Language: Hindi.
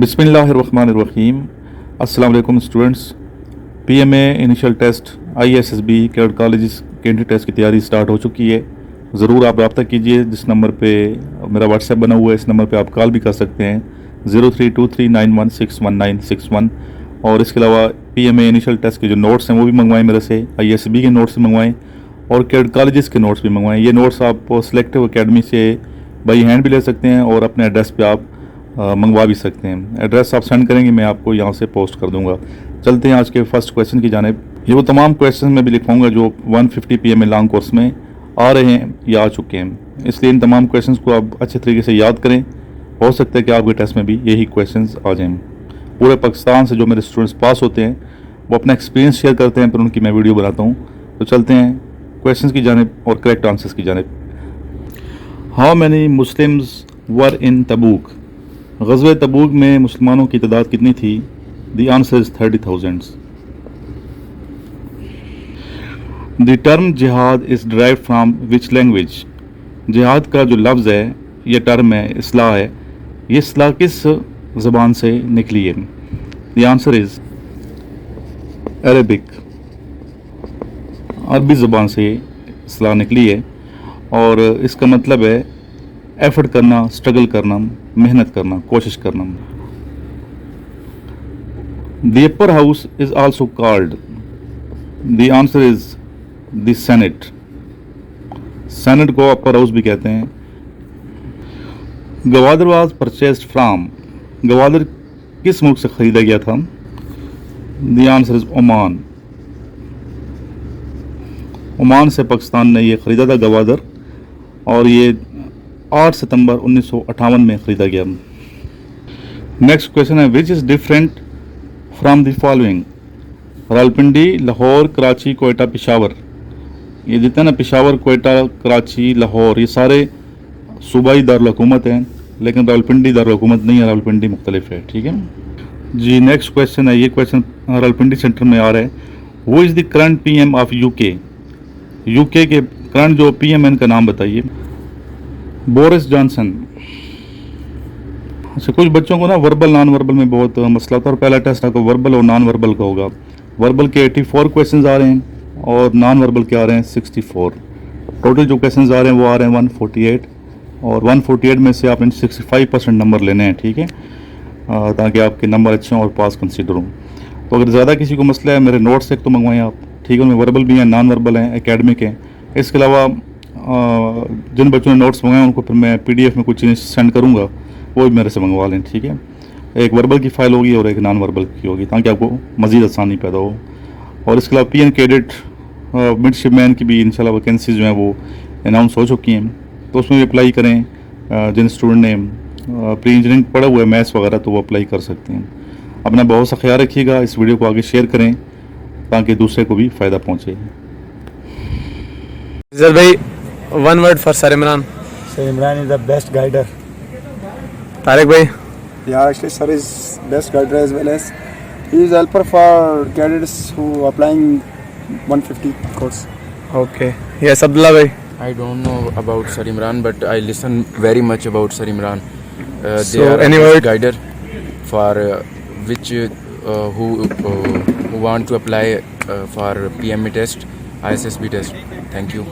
बिस्मिल्लाहिर्रहमानिर्रहीम। अस्सलाम वालेकुम students. PMA initial test ISSB cadet college के एंट्री टेस्ट की तैयारी स्टार्ट हो चुकी है। ज़रूर आप रब्ता कीजिए। जिस नंबर पे मेरा व्हाट्सएप बना हुआ है इस नंबर पे आप कॉल भी कर सकते हैं 032391619161। और इसके अलावा पीएमए इनिशियल टेस्ट के जो नोट्स हैं वो भी मंगवाएं मेरे से, आईएसएसबी के नोट्स भी मंगवाएं और कैडेट कॉलेजेस के नोट्स भी मंगवाएं। ये नोट्स आप सिलेक्टिव अकेडमी से बाई हैंड भी ले सकते हैं और अपने एड्रेस पे आप मंगवा भी सकते हैं। एड्रेस आप सेंड करेंगे, मैं आपको यहाँ से पोस्ट कर दूंगा। चलते हैं आज के फर्स्ट क्वेश्चन की जानिब। ये वो तमाम क्वेश्चन मैं भी लिखवाऊंगा जो 150 पीएमए लॉन्ग कोर्स में आ रहे हैं या आ चुके हैं, इसलिए इन तमाम क्वेश्चंस को आप अच्छे तरीके से याद करें। हो सकता है कि आपके टेस्ट में भी यही क्वेश्चंस आ जाएं। पूरे पाकिस्तान से जो मेरे स्टूडेंट्स पास होते हैं वो अपना एक्सपीरियंस शेयर करते हैं, फिर उनकी मैं वीडियो बनाता हूँ। तो चलते हैं क्वेश्चंस की जानिब और करेक्ट आंसर्स की जानिब। How many Muslims were in Tabuk? ग़ज़वे तबूक में मुसलमानों की तादाद कितनी थी? The answer is 30,000। The term jihad is derived from which language? जिहाद का जो लफ्ज़ है, यह टर्म है, इस्लाह है, ये इस्लाह किस ज़बान से निकली है? The answer is Arabic. अरबी ज़बान से इस्लाह निकली है और इसका मतलब है एफर्ट करना, स्ट्रगल करना, मेहनत करना, कोशिश करना। The upper house is also called? The answer is the senate. Senate को अपर हाउस भी कहते हैं। Gwadar was purchased from? Gwadar किस मुल्क से खरीदा गया था? The answer is Oman. Oman से पाकिस्तान ने यह खरीदा था गवादर, और ये 8 सितंबर 1958 में ख़रीदा गया। नेक्स्ट क्वेश्चन है which is different from the following? Rawalpindi, Lahore, Karachi, Quetta, Peshawar. ये जितने ना पेशावर, कोयटा, कराची, लाहौर, ये सारे सूबाई दारुल हुकूमत हैं, लेकिन रावलपिंडी दारुल हुकूमत नहीं है, रावलपिंडी मुख्तलिफ है। ठीक है जी। नेक्स्ट क्वेश्चन है, ये क्वेश्चन रावलपिंडी सेंटर में आ रहा है। वो is the current PM of UK? UK के करंट जो पीएम है इनका नाम बताइए। Boris Johnson. अच्छा, कुछ बच्चों को ना वर्बल नॉन वर्बल में बहुत मसला था और पहला टेस्ट आपको वर्बल और नॉन वर्बल का होगा। वर्बल के 84 क्वेश्चंस आ रहे हैं और नॉन वर्बल के आ रहे हैं 64। टोटल जो क्वेश्चंस आ रहे हैं वो आ रहे हैं 148, और 148 में से आपने 65% नंबर लेने हैं। ठीक है, ताकि आपके नंबर अच्छे हों और पास कंसिडर हों। तो अगर ज़्यादा किसी को मसला है, मेरे नोट्स एक तो मंगवाएं आप। ठीक है, उनमें वर्बल भी हैं, नॉन वर्बल हैं, एकेडमिक हैं। इसके अलावा जिन बच्चों ने नोट्स मंगाए उनको फिर मैं पीडीएफ में कुछ चीज़ें सेंड करूँगा, वो भी मेरे से मंगवा लें। ठीक है, एक वर्बल की फ़ाइल होगी और एक नॉन वर्बल की होगी, ताकि आपको मज़ीद आसानी पैदा हो। और इसके अलावा पीएन कैडेट मिडशिपमैन की भी इंशाल्लाह वैकेंसीज जो हैं वो अनाउंस हो चुकी हैं, तो उसमें भी अप्लाई करें। जिन स्टूडेंट ने प्री इंजीनियरिंग पढ़ा हुआ है, मैथ्स वगैरह, तो वो अप्लाई कर सकते हैं। अपना बहुत सा ख्याल रखिएगा। इस वीडियो को आगे शेयर करें ताकि दूसरे को भी फ़ायदा पहुँचे। भाई, one word for Sir Imran. Sir Imran is the best guider. Tariq bhai. Yeah, actually sir is best guider, as well as he is helper for cadets who are applying 150 course. Okay. Yes, Abdullah bhai. I don't know about Sir Imran, but I listen very much about Sir Imran. So, they are any a word? guider for which who want to apply for PME test, ISSB test. Thank you.